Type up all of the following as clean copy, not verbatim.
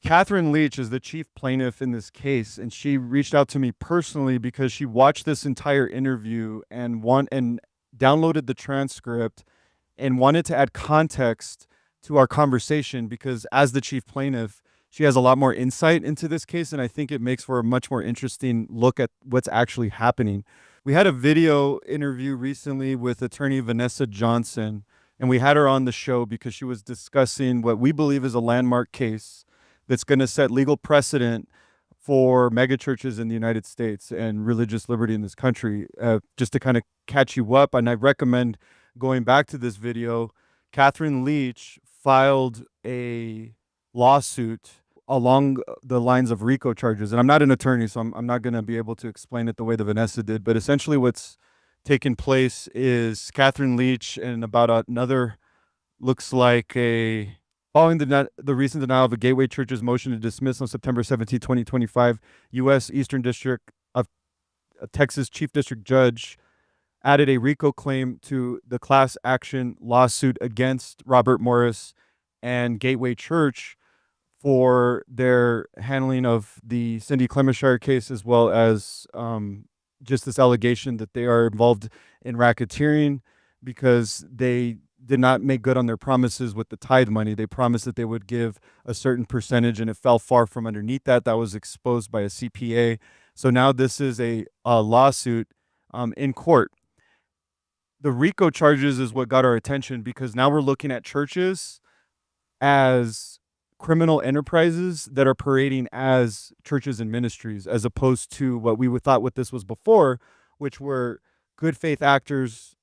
Katherine Leach is the chief plaintiff in this case, and she reached out to me personally because she watched this entire interview and downloaded the transcript and wanted to add context to our conversation because as the chief plaintiff, she has a lot more insight into this case, and I think it makes for a much more interesting look at what's actually happening. We had a video interview recently with attorney Vanessa Johnson, and we had her on the show because she was discussing what we believe is a landmark case that's going to set legal precedent for megachurches in the United States and religious liberty in this country. Just to kind of catch you up, and I recommend going back to this video. Katherine Leach filed a lawsuit along the lines of RICO charges. And I'm not an attorney, so I'm not going to be able to explain it the way that Vanessa did. But essentially what's taken place is Katherine Leach and about another, looks like a, following the recent denial of a Gateway Church's motion to dismiss on September 17, 2025, U.S. Eastern District of Texas Chief District Judge added a RICO claim to the class action lawsuit against Robert Morris and Gateway Church for their handling of the Cindy Clemenshire case, as well as just this allegation that they are involved in racketeering because they did not make good on their promises with the tithe money. They promised that they would give a certain percentage, and it fell far from underneath that. That was exposed by a CPA. So now this is a lawsuit in court. The RICO charges is what got our attention because now we're looking at churches as criminal enterprises that are parading as churches and ministries, as opposed to what we would thought what this was before, which were good faith actors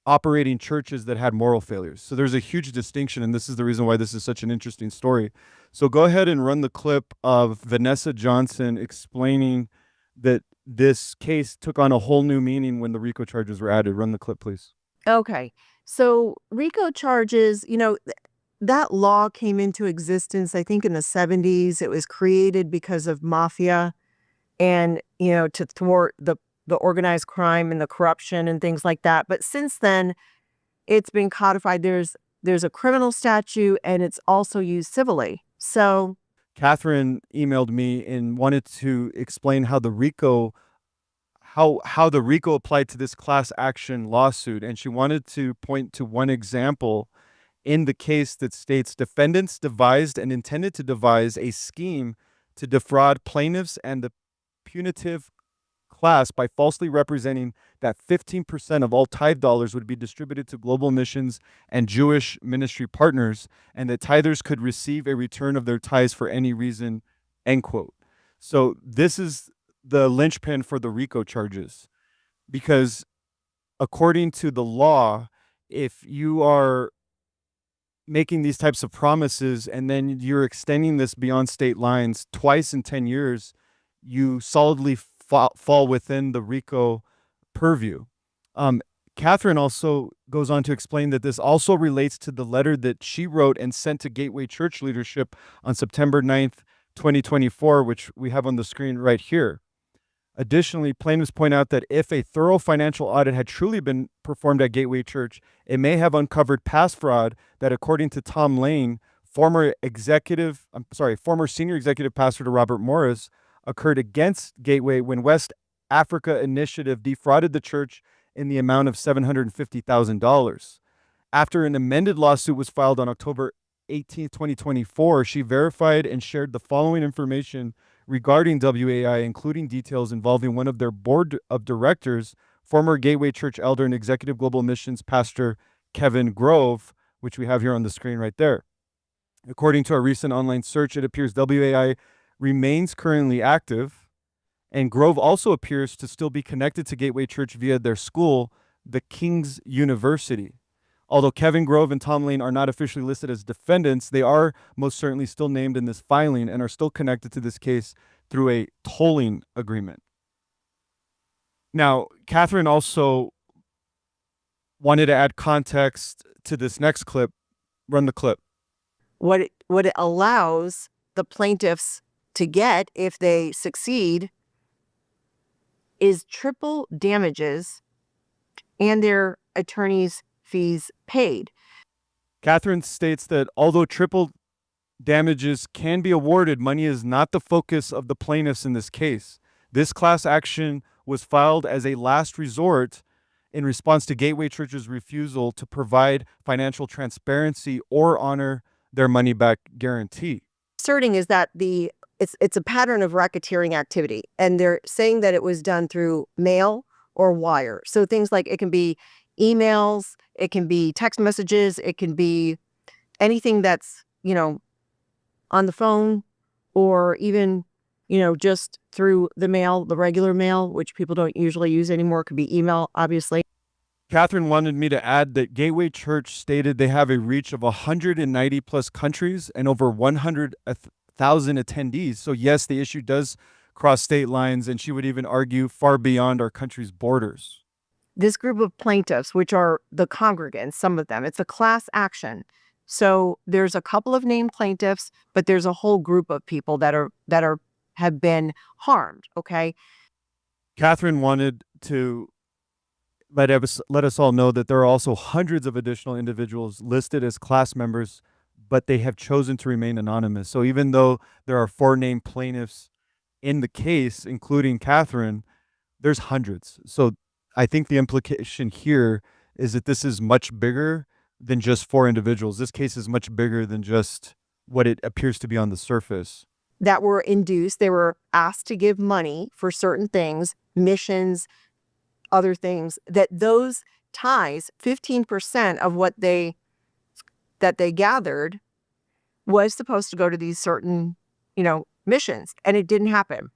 operating churches that had moral failures. So there's a huge distinction, and this is the reason why this is such an interesting story. So go ahead and run the clip of Vanessa Johnson explaining that this case took on a whole new meaning when the RICO charges were added. Run the clip, please. Okay. So RICO charges, that law came into existence, I think, in the 70s. It was created because of mafia and, to thwart the organized crime and the corruption and things like that. But since then, it's been codified. There's a criminal statute, and it's also used civilly. So Katherine emailed me and wanted to explain how the RICO applied to this class action lawsuit. And she wanted to point to one example in the case that states defendants devised and intended to devise a scheme to defraud plaintiffs and the punitive class by falsely representing that 15% of all tithe dollars would be distributed to global missions and Jewish ministry partners, and that tithers could receive a return of their tithes for any reason, end quote. So this is the linchpin for the RICO charges, because according to the law, if you are making these types of promises and then you're extending this beyond state lines twice in 10 years, you solidly fall within the RICO purview. Katherine also goes on to explain that this also relates to the letter that she wrote and sent to Gateway Church leadership on September 9th, 2024, which we have on the screen right here. Additionally, plaintiffs point out that if a thorough financial audit had truly been performed at Gateway Church, it may have uncovered past fraud that, according to Tom Lane, former senior executive pastor to Robert Morris, occurred against Gateway when West Africa Initiative defrauded the church in the amount of $750,000. After an amended lawsuit was filed on October 18, 2024, she verified and shared the following information regarding WAI, including details involving one of their board of directors, former Gateway Church elder and executive global missions pastor Kevin Grove, which we have here on the screen right there. According to a recent online search, it appears WAI remains currently active, and Grove also appears to still be connected to Gateway Church via their school, the King's University. Although Kevin Grove and Tom Lane are not officially listed as defendants, they are most certainly still named in this filing and are still connected to this case through a tolling agreement. Now, Katherine also wanted to add context to this next clip. Run the clip. What it allows the plaintiffs to get, if they succeed, is triple damages and their attorney's fees paid. Katherine states that although triple damages can be awarded, money is not the focus of the plaintiffs in this case. This class action was filed as a last resort in response to Gateway Church's refusal to provide financial transparency or honor their money back guarantee. Asserting is that it's a pattern of racketeering activity, and they're saying that it was done through mail or wire. So things like it can be emails, it can be text messages, it can be anything that's, on the phone, or even, just through the mail, the regular mail, which people don't usually use anymore. It could be email, obviously. Katherine wanted me to add that Gateway Church stated they have a reach of 190 plus countries and over 100,000 attendees. So yes, the issue does cross state lines, and she would even argue far beyond our country's borders. This group of plaintiffs, which are the congregants, some of them, it's a class action. So there's a couple of named plaintiffs, but there's a whole group of people that have been harmed. Okay. Katherine wanted to let us all know that there are also hundreds of additional individuals listed as class members, but they have chosen to remain anonymous. So even though there are 4 named plaintiffs in the case, including Katherine, there's hundreds. So I think the implication here is that this is much bigger than just 4 individuals. This case is much bigger than just what it appears to be on the surface. That were induced, they were asked to give money for certain things, missions, other things, that those ties, 15% of what that they gathered was supposed to go to these certain, missions, and it didn't happen.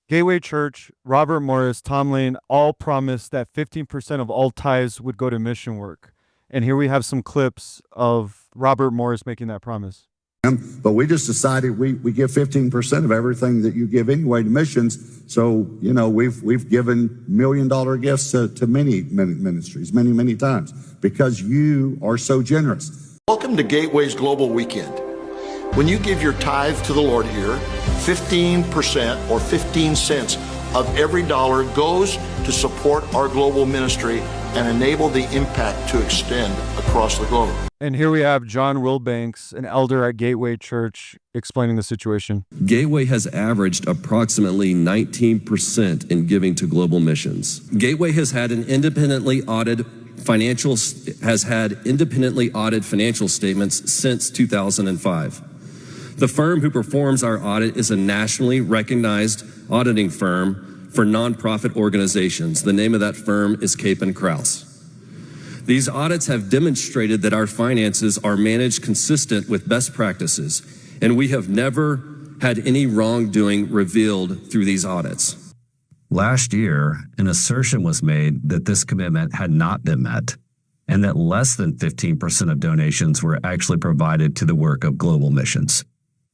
Gateway Church, Robert Morris, Tom Lane all promised that 15% of all tithes would go to mission work. And here we have some clips of Robert Morris making that promise. But we just decided we give 15% of everything that you give anyway to missions. So, we've given $1 million gifts to many ministries, many times, because you are so generous. Welcome to Gateway's Global Weekend. When you give your tithe to the Lord here, 15% or 15 cents of every dollar goes to support our global ministry and enable the impact to extend across the globe. And here we have John Wilbanks, an elder at Gateway Church, explaining the situation. Gateway has averaged approximately 19% in giving to global missions. Gateway has had independently audited financial statements since 2005. The firm who performs our audit is a nationally recognized auditing firm for nonprofit organizations. The name of that firm is Cape & Krause. These audits have demonstrated that our finances are managed consistent with best practices, and we have never had any wrongdoing revealed through these audits. Last year, an assertion was made that this commitment had not been met, and that less than 15% of donations were actually provided to the work of global missions.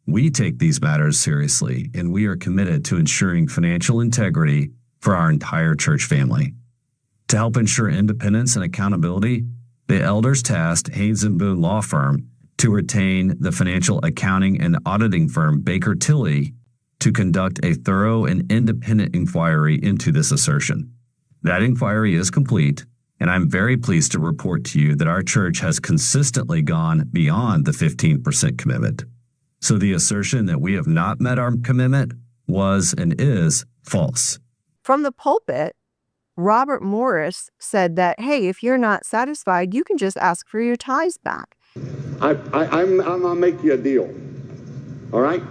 We take these matters seriously, and we are committed to ensuring financial integrity for our entire church family. To help ensure independence and accountability, the elders tasked Haynes & Boone Law Firm to retain the financial accounting and auditing firm Baker Tilly to conduct a thorough and independent inquiry into this assertion. That inquiry is complete, and I'm very pleased to report to you that our church has consistently gone beyond the 15% commitment. So the assertion that we have not met our commitment was and is false. From the pulpit, Robert Morris said that, hey, if you're not satisfied, you can just ask for your tithes back. I'm gonna make you a deal. All right?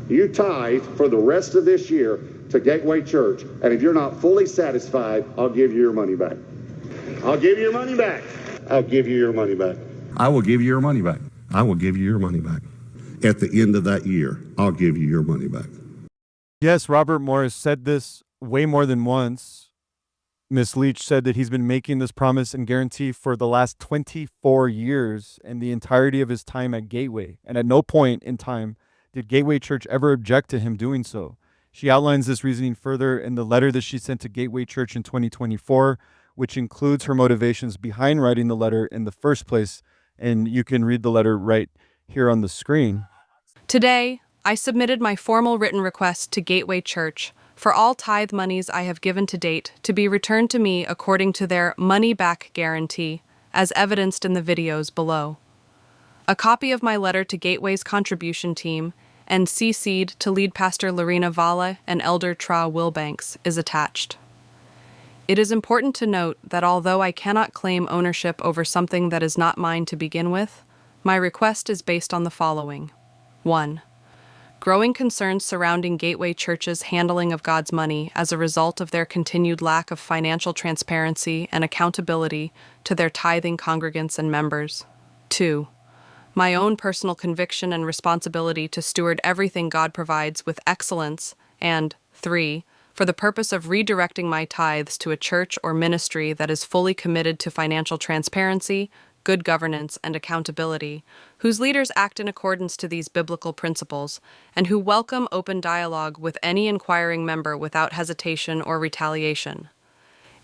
You tithe for the rest of this year to Gateway Church, and if you're not fully satisfied, I'll give you your money back. I'll give you your money back. I'll give you your money back. I will give you your money back. I will give you your money back. At the end of that year, I'll give you your money back. Yes, Robert Morris said this way more than once. Ms. Leach said that he's been making this promise and guarantee for the last 24 years and the entirety of his time at Gateway. And at no point in time did Gateway Church ever object to him doing so. She outlines this reasoning further in the letter that she sent to Gateway Church in 2024, which includes her motivations behind writing the letter in the first place. And you can read the letter right here on the screen. Today, I submitted my formal written request to Gateway Church for all tithe monies I have given to date to be returned to me according to their money-back guarantee, as evidenced in the videos below. A copy of my letter to Gateway's contribution team and CC'd to lead Pastor Lorena Valla and Elder Tra Wilbanks is attached. It is important to note that although I cannot claim ownership over something that is not mine to begin with, my request is based on the following. 1. Growing concerns surrounding Gateway Church's handling of God's money as a result of their continued lack of financial transparency and accountability to their tithing congregants and members. 2. My own personal conviction and responsibility to steward everything God provides with excellence. And 3. For the purpose of redirecting my tithes to a church or ministry that is fully committed to financial transparency, good governance, and accountability, whose leaders act in accordance to these biblical principles, and who welcome open dialogue with any inquiring member without hesitation or retaliation.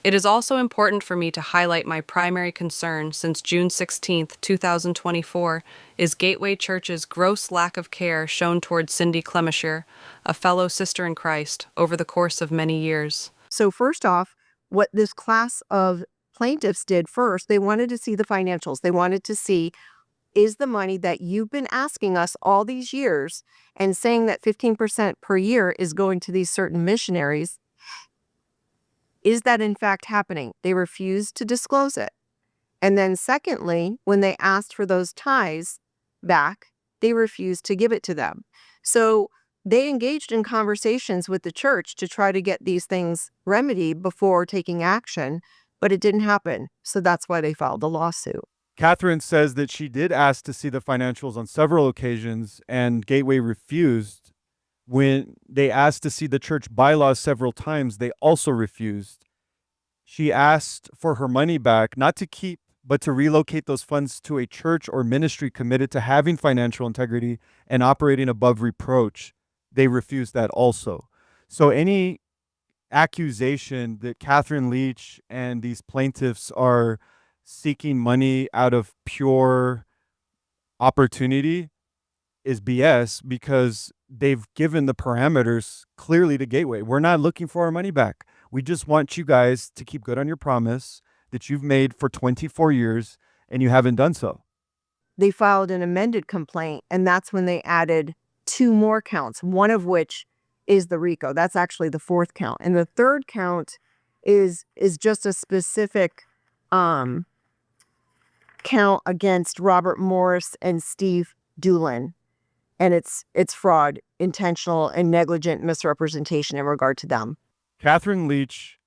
It is also important for me to highlight my primary concern since June 16, 2024, is Gateway Church's gross lack of care shown toward Cindy Clemisher, a fellow sister in Christ, over the course of many years. So first off, what this class of plaintiffs did first, they wanted to see the financials. They wanted to see, is the money that you've been asking us all these years and saying that 15% per year is going to these certain missionaries, is that in fact happening? They refused to disclose it. And then secondly, when they asked for those tithes back, they refused to give it to them. So they engaged in conversations with the church to try to get these things remedied before taking action, but it didn't happen. So that's why they filed the lawsuit. Katherine says that she did ask to see the financials on several occasions, and Gateway refused. When they asked to see the church bylaws several times, they also refused. She asked for her money back, not to keep, but to relocate those funds to a church or ministry committed to having financial integrity and operating above reproach. They refused that also. So any accusation that Katherine Leach and these plaintiffs are seeking money out of pure opportunity is BS, because they've given the parameters clearly to Gateway. We're not looking for our money back. We just want you guys to keep good on your promise that you've made for 24 years and you haven't done so. They filed an amended complaint, and that's when they added 2 more counts, one of which is the RICO. That's actually the 4th count. And the 3rd count is just a specific count against Robert Morris and Steve Doolin. And it's fraud, intentional and negligent misrepresentation in regard to them. Katherine Leach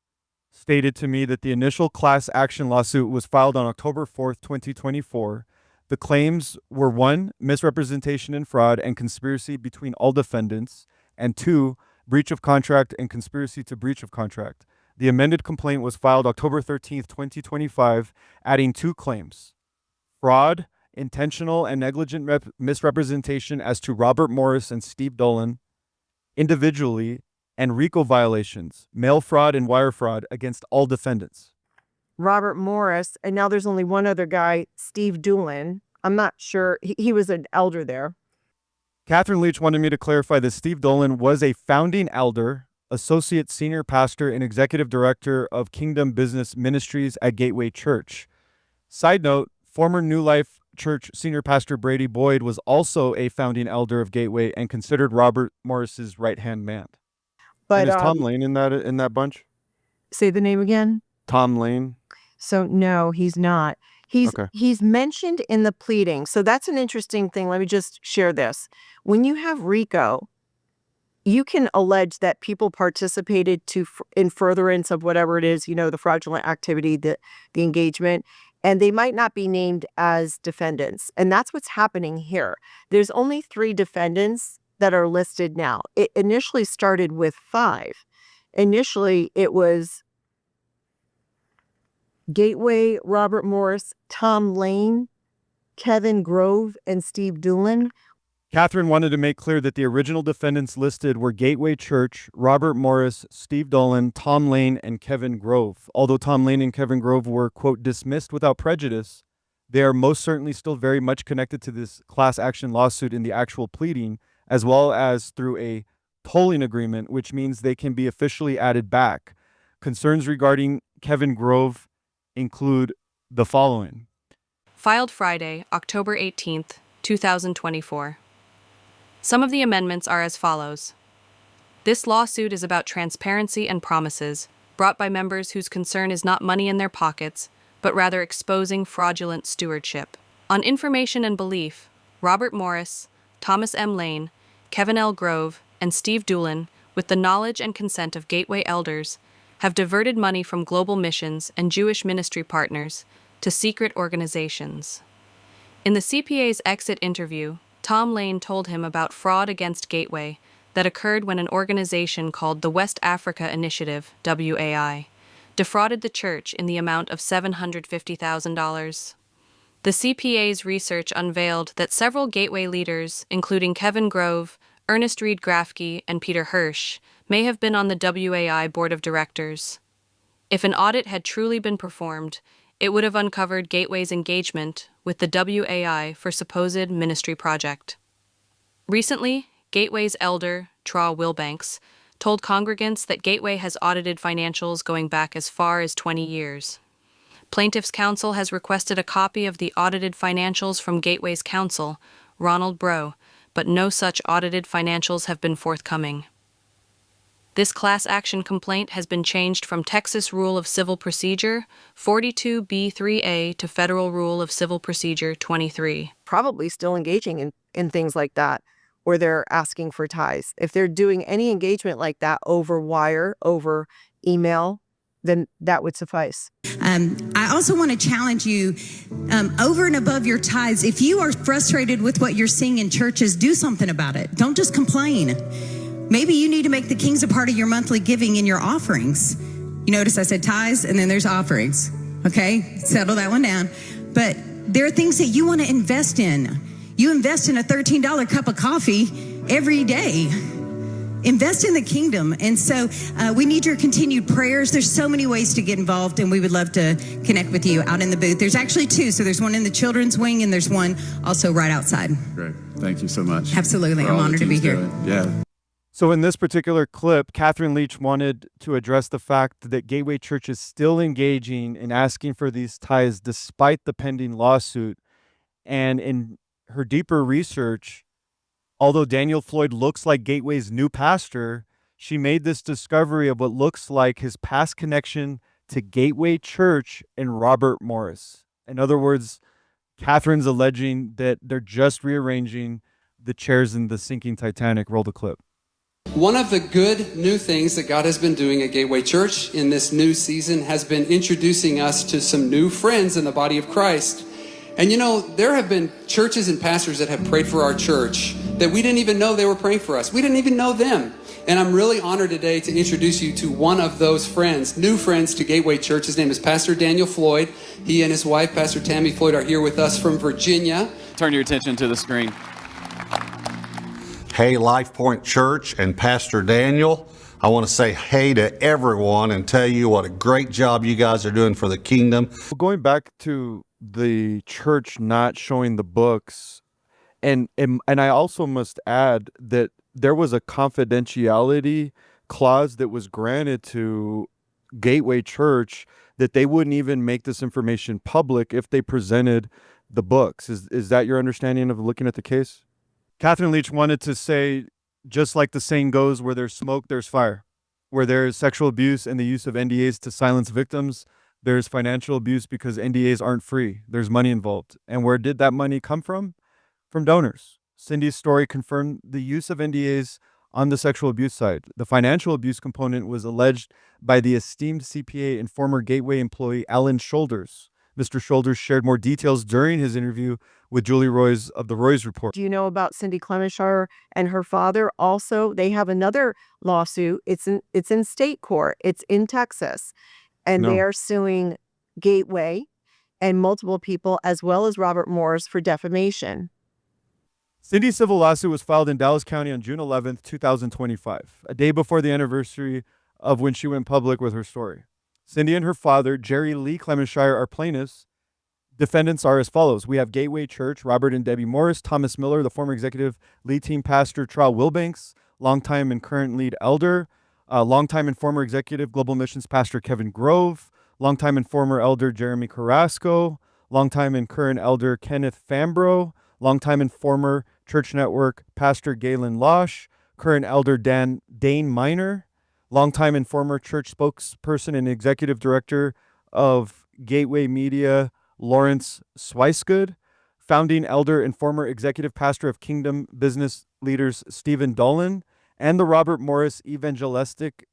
stated to me that the initial class action lawsuit was filed on October 4th, 2024. The claims were 1, misrepresentation and fraud and conspiracy between all defendants, and 2, breach of contract and conspiracy to breach of contract. The amended complaint was filed October 13th, 2025, adding 2 claims: fraud, intentional and negligent misrepresentation as to Robert Morris and Steve Dolan individually, and RICO violations, mail fraud and wire fraud against all defendants. Robert Morris, and now there's only one other guy, Steve Doolin. I'm not sure. He was an elder there. Katherine Leach wanted me to clarify that Steve Dolan was a founding elder, associate senior pastor, and executive director of Kingdom Business Ministries at Gateway Church. Side note, former New Life Church senior pastor Brady Boyd was also a founding elder of Gateway and considered Robert Morris's right-hand man. But and is Tom Lane in that bunch? Say the name again. Tom Lane. So no, he's not. He's mentioned in the pleading. So that's an interesting thing. Let me just share this. When you have RICO, you can allege that people participated in furtherance of whatever it is, the fraudulent activity, the engagement, and they might not be named as defendants. And that's what's happening here. There's only 3 defendants that are listed now. It initially started with 5. Initially, it was Gateway, Robert Morris, Tom Lane, Kevin Grove, and Steve Doolin. Katherine wanted to make clear that the original defendants listed were Gateway Church, Robert Morris, Steve Dolan, Tom Lane, and Kevin Grove. Although Tom Lane and Kevin Grove were, quote, dismissed without prejudice, they are most certainly still very much connected to this class action lawsuit in the actual pleading, as well as through a tolling agreement, which means they can be officially added back. Concerns regarding Kevin Grove include the following. Filed Friday, October 18th, 2024. Some of the amendments are as follows. This lawsuit is about transparency and promises, brought by members whose concern is not money in their pockets, but rather exposing fraudulent stewardship. On information and belief, Robert Morris, Thomas M. Lane, Kevin L. Grove, and Steve Doolin, with the knowledge and consent of Gateway elders, have diverted money from global missions and Jewish ministry partners to secret organizations. In the CPA's exit interview, Tom Lane told him about fraud against Gateway that occurred when an organization called the West Africa Initiative, WAI, defrauded the church in the amount of $750,000. The CPA's research unveiled that several Gateway leaders, including Kevin Grove, Ernest Reed Grafke, and Peter Hirsch, may have been on the WAI board of directors. If an audit had truly been performed, it would have uncovered Gateway's engagement with the WAI for supposed ministry project. Recently, Gateway's elder, Tra Wilbanks, told congregants that Gateway has audited financials going back as far as 20 years. Plaintiff's counsel has requested a copy of the audited financials from Gateway's counsel, Ronald Breaux, but no such audited financials have been forthcoming. This class action complaint has been changed from Texas Rule of Civil Procedure 42B3A to Federal Rule of Civil Procedure 23. Probably still engaging in things like that, where they're asking for tithes. If they're doing any engagement like that over wire, over email, then that would suffice. I also want to challenge you over and above your tithes. If you are frustrated with what you're seeing in churches, do something about it. Don't just complain. Maybe you need to make the kings a part of your monthly giving in your offerings. You notice I said tithes and then there's offerings. Okay, settle that one down. But there are things that you want to invest in. You invest in a $13 cup of coffee every day. Invest in the kingdom. And so we need your continued prayers. There's so many ways to get involved, and we would love to connect with you out in the booth. There's actually two. So there's one in the children's wing, and there's one also right outside. Great. Thank you so much. Absolutely. I'm honored to be here. Yeah. So in this particular clip, Katherine Leach wanted to address the fact that Gateway Church is still engaging in asking for these tithes despite the pending lawsuit. And in her deeper research, although Daniel Floyd looks like Gateway's new pastor, she made this discovery of what looks like his past connection to Gateway Church and Robert Morris. In other words, Katherine's alleging that they're just rearranging the chairs in the sinking Titanic. Roll the clip. One of the good new things that God has been doing at Gateway Church in this new season has been introducing us to some new friends in the body of Christ. And you know, there have been churches and pastors that have prayed for our church that we didn't even know they were praying for us. We didn't even know them. And I'm really honored today to introduce you to one of those friends, new friends to Gateway Church. His name is Pastor Daniel Floyd. He and his wife, Pastor Tammy Floyd, are here with us from Virginia. Turn your attention to the screen. Hey, Life Point Church and Pastor Daniel. I want to say hey to everyone and tell you what a great job you guys are doing for the kingdom. Going back to the church not showing the books, and I also must add that there was a confidentiality clause that was granted to Gateway Church that they wouldn't even make this information public if they presented the books. Is that your understanding of looking at the case? Katherine Leach wanted to say, just like the saying goes, where there's smoke, there's fire. Where there's sexual abuse and the use of NDAs to silence victims, there's financial abuse because NDAs aren't free. There's money involved. And where did that money come from? From donors. Cindy's story confirmed the use of NDAs on the sexual abuse side. The financial abuse component was alleged by the esteemed CPA and former Gateway employee Alan Shoulders. Mr. Shoulders shared more details during his interview with Julie Roys of the Roys Report. Do you know about Cindy Clemenshire and her father? Also, they have another lawsuit. It's in state court. It's in Texas. And they are suing Gateway and multiple people, as well as Robert Morris, for defamation. Cindy's civil lawsuit was filed in Dallas County on June 11th, 2025, a day before the anniversary of when she went public with her story. Cindy and her father, Jerry Lee Clemenshire, are plaintiffs. Defendants are as follows. We have Gateway Church, Robert and Debbie Morris, Thomas Miller, the former executive lead team pastor, Tra Wilbanks, longtime and current lead elder, longtime and former executive global missions pastor Kevin Grove, longtime and former elder Jeremy Carrasco, longtime and current elder Kenneth Fambro, longtime and former Church Network Pastor Galen Losh, current elder Dane Miner, longtime and former church spokesperson and executive director of Gateway Media, Lawrence Swicegood, founding elder and former executive pastor of Kingdom Business Leaders Stephen Dolan, and the Robert Morris Evangelistic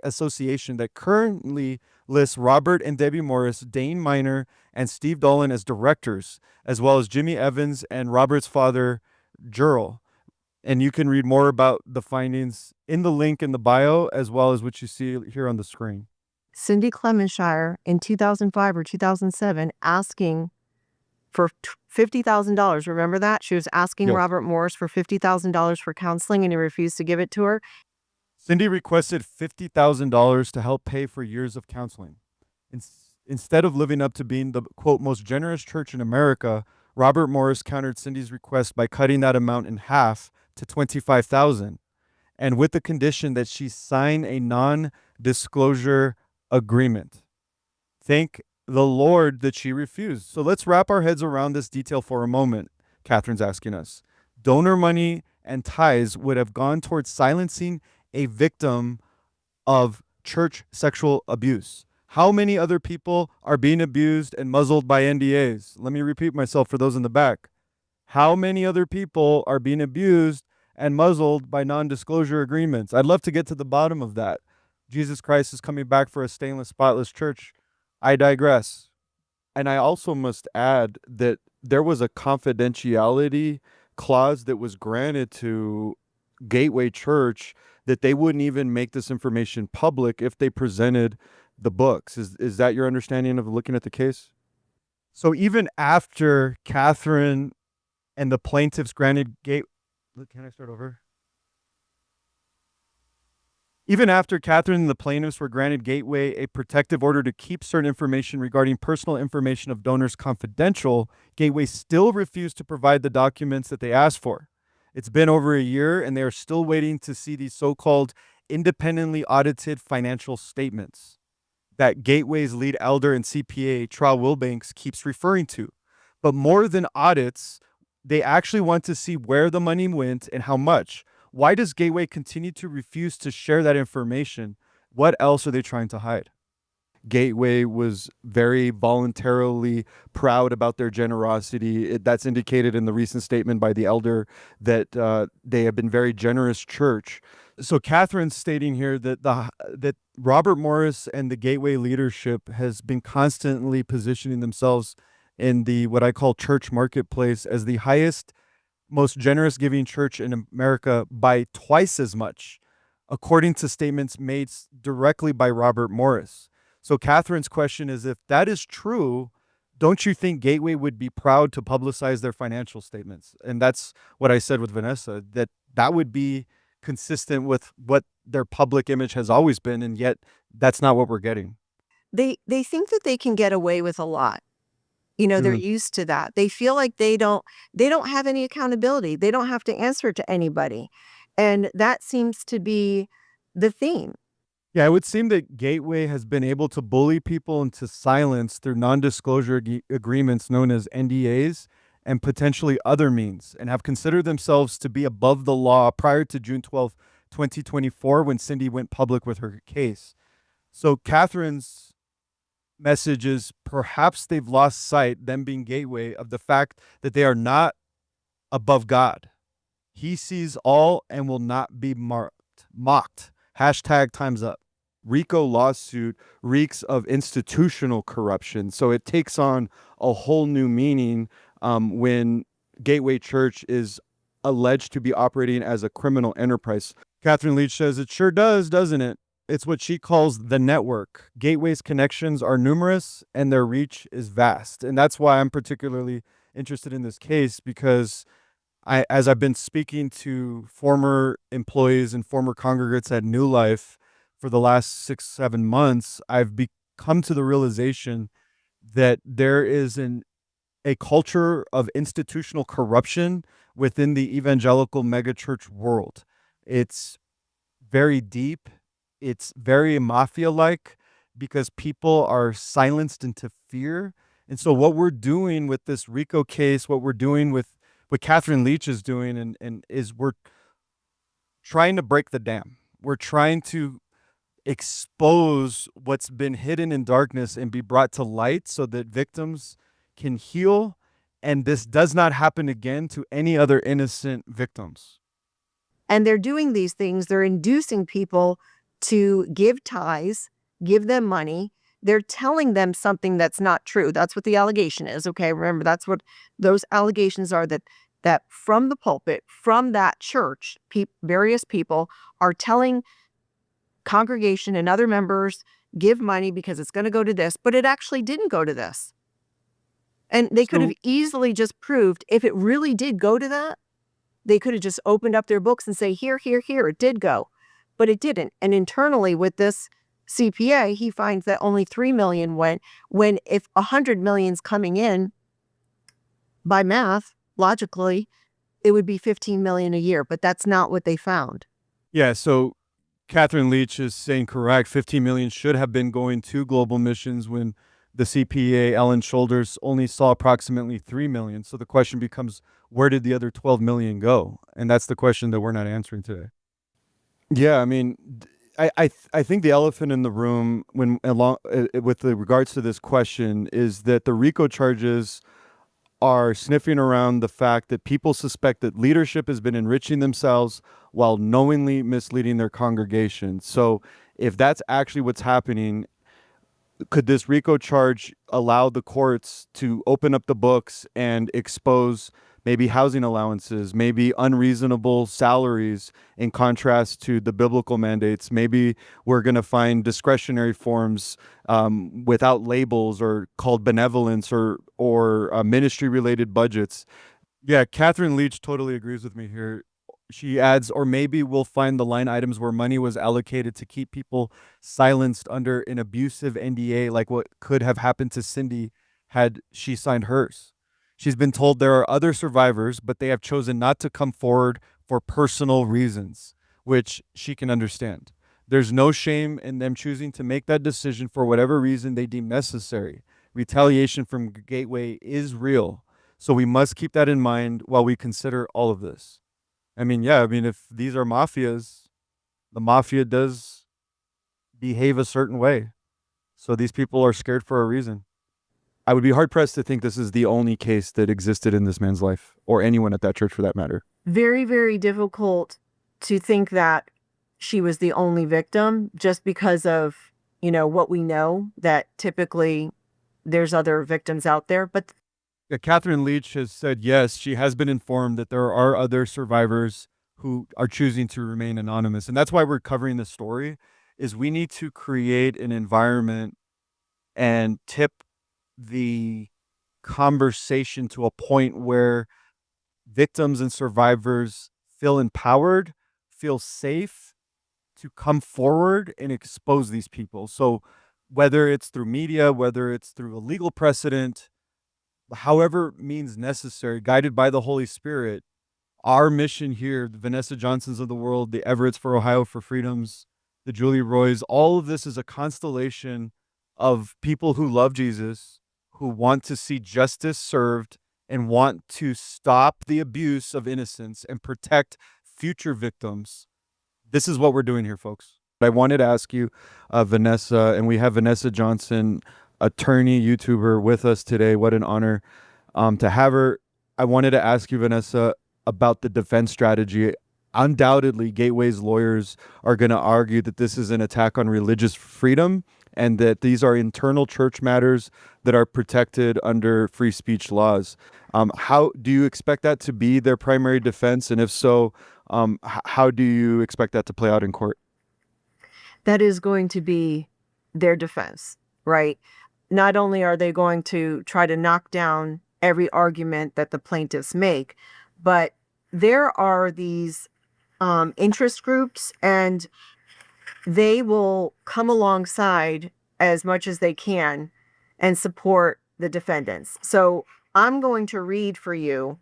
Association that currently lists Robert and Debbie Morris, Dane Miner, and Steve Dolan as directors, as well as Jimmy Evans and Robert's father, Jurl. And you can read more about the findings in the link in the bio, as well as what you see here on the screen. Cindy Clemenshire in 2005 or 2007 asking for $50,000. Remember that? She was asking Yes. Robert Morris for $50,000 for counseling, and he refused to give it to her. Cindy requested $50,000 to help pay for years of counseling. Instead of living up to being the, quote, most generous church in America, Robert Morris countered Cindy's request by cutting that amount in half to $25,000, and with the condition that she sign a non-disclosure agreement. Thank the Lord that she refused. So let's wrap our heads around this detail for a moment, Catherine's asking us. Donor money and tithes would have gone towards silencing a victim of church sexual abuse. How many other people are being abused and muzzled by NDAs? Let me repeat myself for those in the back. How many other people are being abused and muzzled by non-disclosure agreements? I'd love to get to the bottom of that. Jesus Christ is coming back for a stainless, spotless church. I digress. And I also must add that there was a confidentiality clause that was granted to Gateway Church that they wouldn't even make this information public if they presented the books. Is that your understanding of looking at the case? So even after Katherine and the plaintiffs granted can I start over? Even after Katherine and the plaintiffs were granted Gateway a protective order to keep certain information regarding personal information of donors confidential, Gateway still refused to provide the documents that they asked for. It's been over a year, and they are still waiting to see these so-called independently audited financial statements that Gateway's lead elder and CPA, Tra Wilbanks, keeps referring to. But more than audits, they actually want to see where the money went and how much. Why does Gateway continue to refuse to share that information? What else are they trying to hide? Gateway was very voluntarily proud about their generosity. That's indicated in the recent statement by the elder that they have been very generous church. So Katherine's stating here that that Robert Morris and the Gateway leadership has been constantly positioning themselves in the what I call church marketplace as the highest, most generous giving church in America by twice as much, according to statements made directly by Robert Morris. So Katherine's question is, if that is true, don't you think Gateway would be proud to publicize their financial statements? And that's what I said with Vanessa, that would be consistent with what their public image has always been, and yet that's not what we're getting. They think that they can get away with a lot. You know, they're used to that. They feel like they don't have any accountability. They don't have to answer to anybody. And that seems to be the theme. Yeah, it would seem that Gateway has been able to bully people into silence through non-disclosure agreements known as NDAs and potentially other means, and have considered themselves to be above the law prior to June 12, 2024, when Cindy went public with her case. So Katherine's message is perhaps they've lost sight, them being Gateway, of the fact that they are not above God. He sees all and will not be mocked. Hashtag time's up. RICO lawsuit reeks of institutional corruption. So it takes on a whole new meaning when Gateway Church is alleged to be operating as a criminal enterprise. Katherine Leach says it sure does, doesn't it? It's what she calls the network. Gateway's connections are numerous and their reach is vast. And that's why I'm particularly interested in this case, because as I've been speaking to former employees and former congregates at New Life for the last 6-7 months, I've come to the realization that there is a culture of institutional corruption within the evangelical megachurch world. It's very deep. It's very mafia-like because people are silenced into fear And so what we're doing with this RICO case, what we're doing with what Katherine Leach is doing, and is we're trying to break the dam. We're trying to expose what's been hidden in darkness and be brought to light so that victims can heal, and this does not happen again to any other innocent victims. And they're doing these things. They're inducing people to give tithes, give them money. They're telling them something that's not true. That's what the allegation is. Okay, remember, that's what those allegations are, that from the pulpit, from that church, various people are telling congregation and other members, give money because it's going to go to this, but it actually didn't go to this. And they could have easily just proved if it really did go to that, they could have just opened up their books and say, here, it did go, but it didn't. And internally with this CPA, he finds that only 3 million went, when if 100 million's coming in, by math, logically, it would be 15 million a year, but that's not what they found. Yeah, so Katherine Leach is saying correct. 15 million should have been going to global missions when the CPA, Ellen Shoulders, only saw approximately 3 million. So the question becomes, where did the other 12 million go? And that's the question that we're not answering today. Yeah, I mean, I think the elephant in the room with regards to this question is that the RICO charges are sniffing around the fact that people suspect that leadership has been enriching themselves while knowingly misleading their congregation. So if that's actually what's happening, could this RICO charge allow the courts to open up the books and expose maybe housing allowances, maybe unreasonable salaries in contrast to the biblical mandates? Maybe we're going to find discretionary forms without labels or called benevolence or ministry-related budgets. Yeah, Katherine Leach totally agrees with me here. She adds, or maybe we'll find the line items where money was allocated to keep people silenced under an abusive NDA, like what could have happened to Cindy had she signed hers. She's been told there are other survivors, but they have chosen not to come forward for personal reasons, which she can understand. There's no shame in them choosing to make that decision for whatever reason they deem necessary. Retaliation from Gateway is real, so we must keep that in mind while we consider all of this. I mean, yeah, if these are mafias, the mafia does behave a certain way. So these people are scared for a reason. I would be hard-pressed to think this is the only case that existed in this man's life, or anyone at that church for that matter. Very, very difficult to think that she was the only victim just because of, what we know, that typically there's other victims out there. But Katherine Leach has said, yes, she has been informed that there are other survivors who are choosing to remain anonymous. And that's why we're covering this story, is we need to create an environment and tip the conversation to a point where victims and survivors feel empowered, feel safe to come forward and expose these people. So whether it's through media, whether it's through a legal precedent, however means necessary, guided by the Holy Spirit, our mission here, the Vanessa Johnsons of the world, the Everetts for Ohio for Freedoms, the Julie Roys, all of this is a constellation of people who love Jesus, who want to see justice served and want to stop the abuse of innocence and protect future victims. This is what we're doing here, folks. I wanted to ask you, Vanessa, and we have Vanessa Johnson, attorney, YouTuber, with us today. What an honor to have her. I wanted to ask you, Vanessa, about the defense strategy. Undoubtedly, Gateway's lawyers are going to argue that this is an attack on religious freedom and that these are internal church matters that are protected under free speech laws. How do you expect that to be their primary defense? And if so, how do you expect that to play out in court? that is going to be their defense, right? Not only are they going to try to knock down every argument that the plaintiffs make, but there are these interest groups, and they will come alongside as much as they can and support the defendants. So I'm going to read for you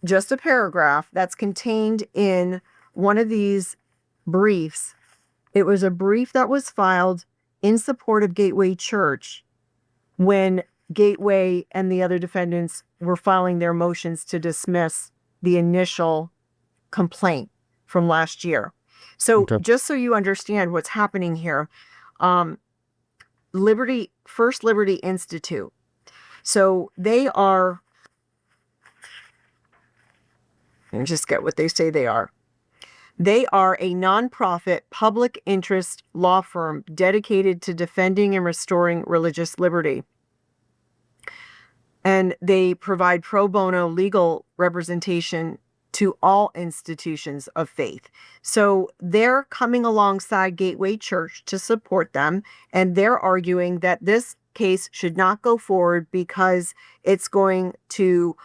just a paragraph that's contained in one of these briefs. It was a brief that was filed in support of Gateway Church when Gateway and the other defendants were filing their motions to dismiss the initial complaint from last year. So Okay. just so you understand what's happening here, First Liberty Institute. So they are, let me just get what they say they are. They are a nonprofit public interest law firm dedicated to defending and restoring religious liberty. And they provide pro bono legal representation to all institutions of faith. So they're coming alongside Gateway Church to support them, and they're arguing that this case should not go forward because it's going to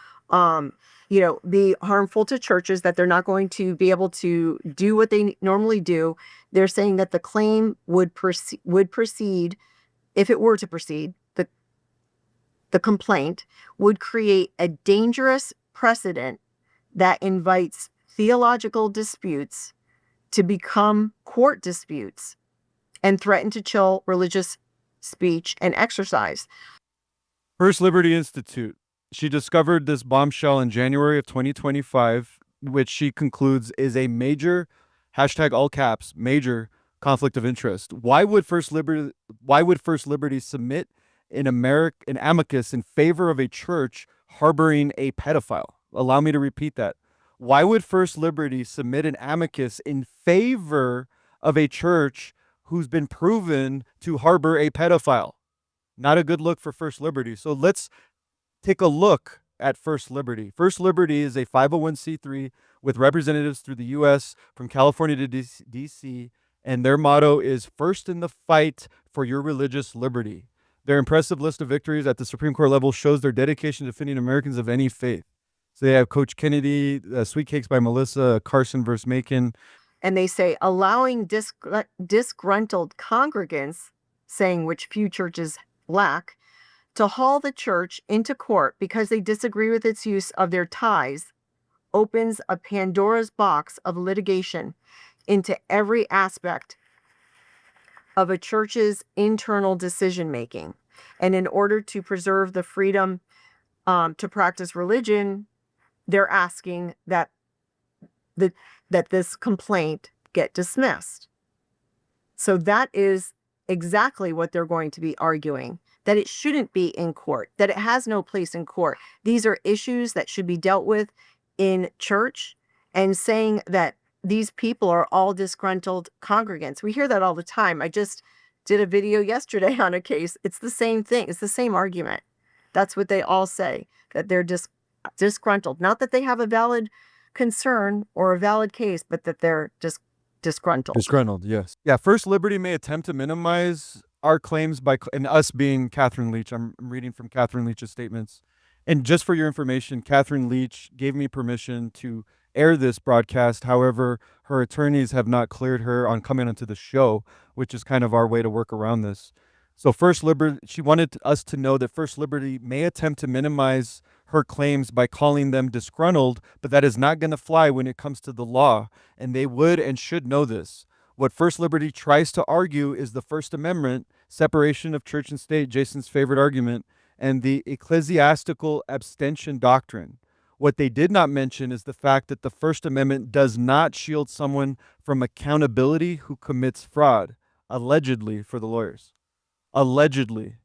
be harmful to churches, that they're not going to be able to do what they normally do. They're saying that the claim would proceed, if it were to proceed, the complaint would create a dangerous precedent that invites theological disputes to become court disputes and threaten to chill religious speech and exercise. First Liberty Institute. She discovered this bombshell in January of 2025, which she concludes is a major, hashtag all caps, major conflict of interest. Why would First Liberty submit an amicus in favor of a church harboring a pedophile? Allow me to repeat that. Why would First Liberty submit an amicus in favor of a church who's been proven to harbor a pedophile? Not a good look for First Liberty. So let's take a look at First Liberty. First Liberty is a 501c3 with representatives through the U.S. from California to D.C., and their motto is first in the fight for your religious liberty. Their impressive list of victories at the Supreme Court level shows their dedication to defending Americans of any faith. So they have Coach Kennedy, Sweet Cakes by Melissa, Carson versus Macon. And they say allowing disgruntled congregants, saying which few churches lack, to haul the church into court because they disagree with its use of their tithes opens a Pandora's box of litigation into every aspect of a church's internal decision making. And in order to preserve the freedom to practice religion, they're asking that this complaint get dismissed. So that is exactly what they're going to be arguing, that it shouldn't be in court, that it has no place in court. These are issues that should be dealt with in church, and saying that these people are all disgruntled congregants. We hear that all the time. I just did a video yesterday on a case. It's the same thing. It's the same argument. That's what they all say, that they're disgruntled. Not that they have a valid concern or a valid case, but that they're just disgruntled. Disgruntled, yes. Yeah, First Liberty may attempt to minimize our claims and us being Katherine Leach. I'm reading from Katherine Leach's statements. And just for your information, Katherine Leach gave me permission to air this broadcast. However, her attorneys have not cleared her on coming onto the show, which is kind of our way to work around this. So First Liberty, she wanted us to know that First Liberty may attempt to minimize her claims by calling them disgruntled, but that is not going to fly when it comes to the law, and they would and should know this. What First Liberty tries to argue is the First Amendment, separation of church and state, Jason's favorite argument, and the ecclesiastical abstention doctrine. What they did not mention is the fact that the First Amendment does not shield someone from accountability who commits fraud, allegedly, for the lawyers. Allegedly.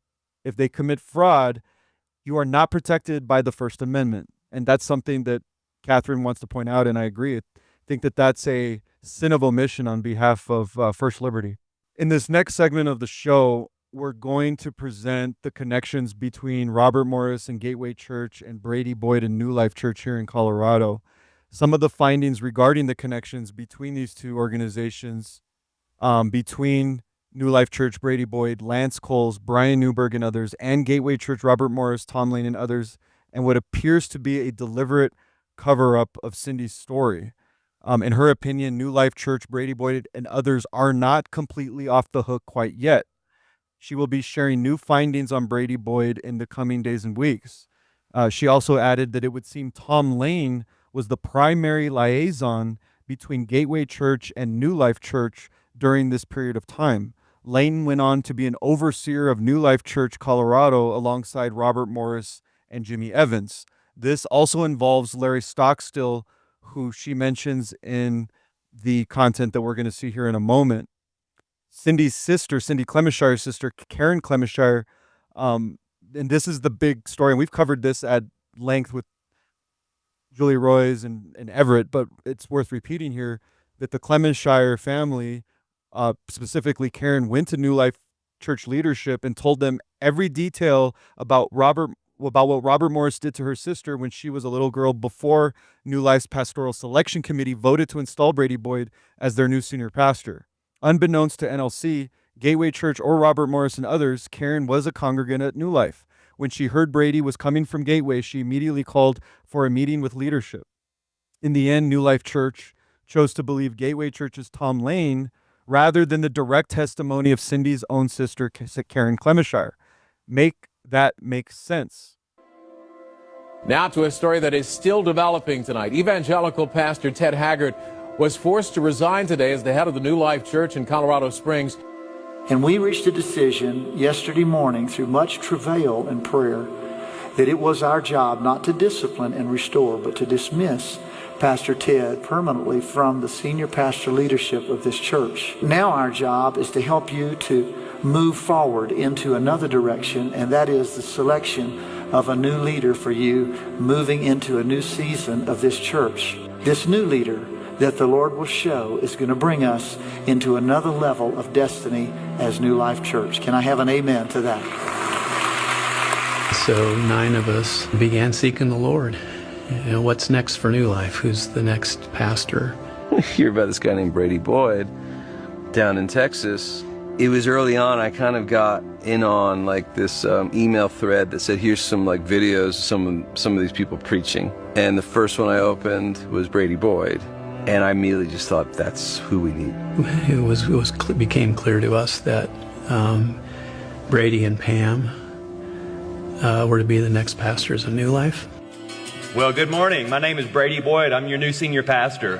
If they commit fraud, you are not protected by the First Amendment. And that's something that Katherine wants to point out, and I agree. I think that that's a sin of omission on behalf of First Liberty. In this next segment of the show, we're going to present the connections between Robert Morris and Gateway Church and Brady Boyd and New Life Church here in Colorado. Some of the findings regarding the connections between these two organizations, between New Life Church, Brady Boyd, Lance Coles, Brian Newberg and others, and Gateway Church, Robert Morris, Tom Lane and others, and what appears to be a deliberate cover-up of Cindy's story. In her opinion, New Life Church, Brady Boyd, and others are not completely off the hook quite yet. She will be sharing new findings on Brady Boyd in the coming days and weeks. She also added that it would seem Tom Lane was the primary liaison between Gateway Church and New Life Church during this period of time. Lane went on to be an overseer of New Life Church, Colorado, alongside Robert Morris and Jimmy Evans. This also involves Larry Stockstill, who she mentions in the content that we're going to see here in a moment. Cindy's sister, Cindy Clemenshire's sister, Karen Clemenshire, and this is the big story, and we've covered this at length with Julie Roys and Everett, but it's worth repeating here that the Clemenshire family, specifically Karen, went to New Life Church leadership and told them every detail about what Robert Morris did to her sister when she was a little girl before New Life's Pastoral Selection Committee voted to install Brady Boyd as their new senior pastor. Unbeknownst to NLC, Gateway Church, or Robert Morris and others, Karen was a congregant at New Life. When she heard Brady was coming from Gateway, she immediately called for a meeting with leadership. In the end, New Life Church chose to believe Gateway Church's Tom Lane rather than the direct testimony of Cindy's own sister, Karen Clemenshire. Make that make sense. Now to a story that is still developing tonight. Evangelical pastor Ted Haggard was forced to resign today as the head of the New Life Church in Colorado Springs. And we reached a decision yesterday morning through much travail and prayer that it was our job not to discipline and restore, but to dismiss Pastor Ted permanently from the senior pastor leadership of this church. Now our job is to help you to move forward into another direction, and that is the selection of a new leader for you moving into a new season of this church. This new leader that the Lord will show is going to bring us into another level of destiny as New Life Church. Can I have an amen to that? So 9 of us began seeking the Lord. You know, what's next for New Life? Who's the next pastor? I hear about this guy named Brady Boyd down in Texas. It was early on, I kind of got in on like this email thread that said, here's some like videos of some of these people preaching. And the first one I opened was Brady Boyd. And I immediately just thought, that's who we need. It became clear to us that Brady and Pam were to be the next pastors of New Life. Well, good morning. My name is Brady Boyd. I'm your new senior pastor.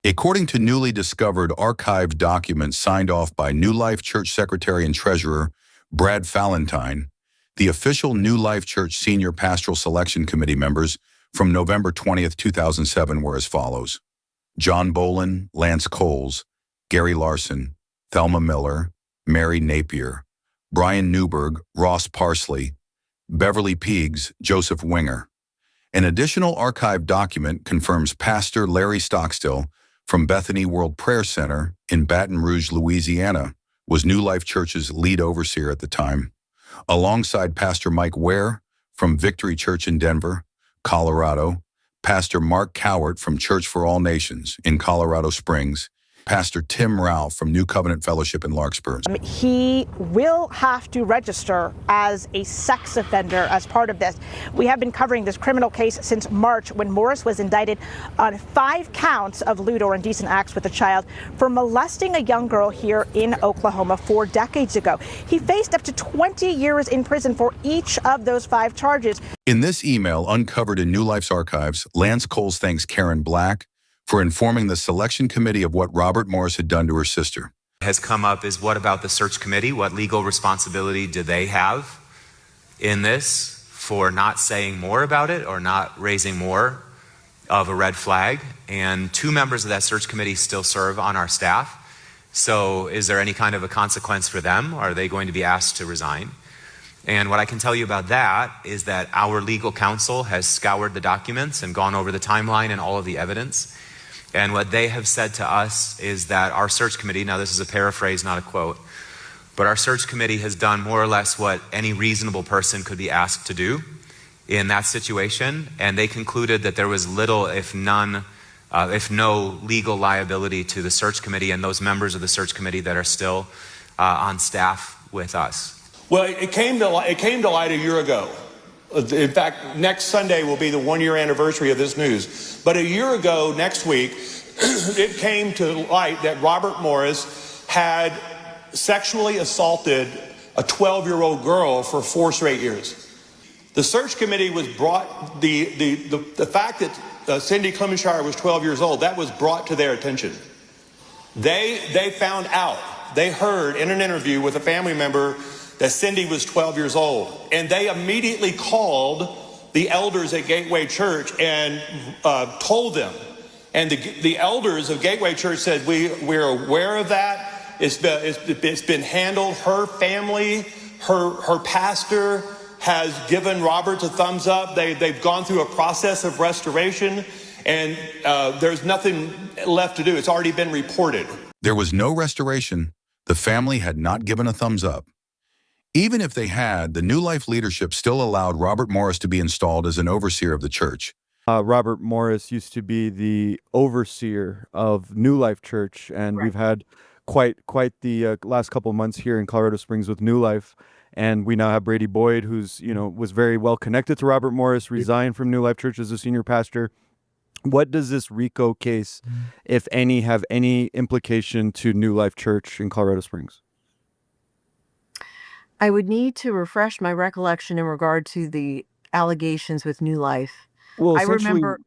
According to newly discovered archived documents signed off by New Life Church Secretary and Treasurer Brad Falentine, the official New Life Church Senior Pastoral Selection Committee members from November 20th, 2007 were as follows: John Bolin, Lance Coles, Gary Larson, Thelma Miller, Mary Napier, Brian Newberg, Ross Parsley, Beverly Peags, Joseph Winger. An additional archived document confirms Pastor Larry Stockstill from Bethany World Prayer Center in Baton Rouge, Louisiana, was New Life Church's lead overseer at the time, alongside Pastor Mike Ware from Victory Church in Denver, Colorado, Pastor Mark Cowart from Church for All Nations in Colorado Springs, Pastor Tim Rao from New Covenant Fellowship in Larkspur. He will have to register as a sex offender as part of this. We have been covering this criminal case since March, when Morris was indicted on 5 counts of lewd or indecent acts with a child for molesting a young girl here in Oklahoma 4 decades ago. He faced up to 20 years in prison for each of those 5 charges. In this email uncovered in New Life's archives, Lance Coles thanks Karen Black for informing the selection committee of what Robert Morris had done to her sister. Has come up is, what about the search committee? What legal responsibility do they have in this for not saying more about it or not raising more of a red flag? And 2 members of that search committee still serve on our staff. So is there any kind of a consequence for them? Are they going to be asked to resign? And what I can tell you about that is that our legal counsel has scoured the documents and gone over the timeline and all of the evidence. And what they have said to us is that our search committee, now this is a paraphrase, not a quote, but our search committee has done more or less what any reasonable person could be asked to do in that situation. And they concluded that there was little, if no legal liability to the search committee and those members of the search committee that are still on staff with us. Well, it came to light a year ago. In fact, next Sunday will be the 1-year anniversary of this news. But a year ago, next week, it came to light that Robert Morris had sexually assaulted a 12-year-old girl for 4 straight years. The search committee was brought, the fact that Cindy Clemenshire was 12 years old, that was brought to their attention. They found out, they heard in an interview with a family member that Cindy was 12 years old. And they immediately called the elders at Gateway Church and told them. And the elders of Gateway Church said, we're aware of that. It's been handled. Her family, her pastor has given Robert a thumbs up. They've gone through a process of restoration, and there's nothing left to do. It's already been reported. There was no restoration. The family had not given a thumbs up. Even if they had, the New Life leadership still allowed Robert Morris to be installed as an overseer of the church. Robert Morris used to be the overseer of New Life Church, and we've had quite the last couple of months here in Colorado Springs with New Life. And we now have Brady Boyd, who's, was very well connected to Robert Morris, resigned from New Life Church as a senior pastor. What does this RICO case, if any, have any implication to New Life Church in Colorado Springs? I would need to refresh my recollection in regard to the allegations with New Life. Well, I essentially, remember.